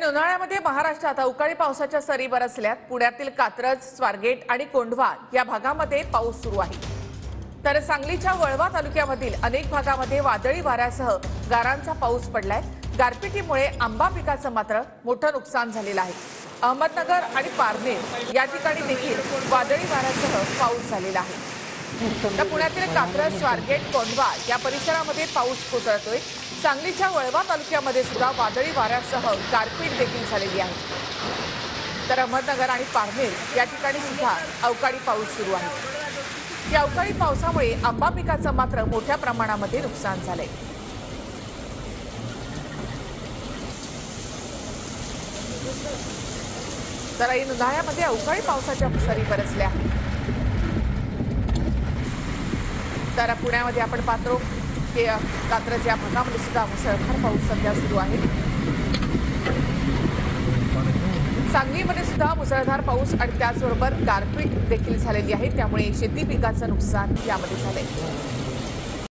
ऐन उन्हाळ्यामध्ये महाराष्ट्रात अवकाळी पावसाच्या सरी बरसल्यात। पुण्यातील कात्रज, स्वारगेट आणि कोंढवा या भागामध्ये पाऊस सुरू आहे। तर सांगलीच्या वळवा तालुक्यामधील अनेक भागामध्ये वादळी वाऱ्यासह गारांचा पाऊस पडलाय। गारपिटीमुळे आंबा पिकाचं मात्र मोठं नुकसान झालेलं आहे। अहमदनगर आणि पारनेर या ठिकाणी देखील वादळी वाऱ्यासह पाऊस झालेला आहे। तर पुण्यातील कात्रज, स्वारगेट, कोंढवा या परिसरामध्ये पाऊस कोसळतोय। सांगलीच्या वळवा तालुक्यामध्ये सुद्धा वादळी वाऱ्यासह गारपीट देखील झालेली आहे। तर अहमदनगर आणि पारनेर या ठिकाणी सुद्धा अवकाळी पाऊस सुरू आहे। या अवकाळी पावसामुळे आंबा पिकाचं मात्र मोठ्या प्रमाणामध्ये नुकसान झालंय। तर ऐन उन्हाळ्यामध्ये अवकाळी पावसाच्या सरी बरसल्या आहेत। तर पुण्यामध्ये आपण पाहतो की कात्रज या भागामध्ये सुद्धा मुसळधार पाऊस सध्या सुरू आहे। सांगलीमध्ये सुद्धा मुसळधार पाऊस आणि त्याचबरोबर गारपीट देखील झालेली आहे, त्यामुळे शेती पिकाचं नुकसान यामध्ये झालंय।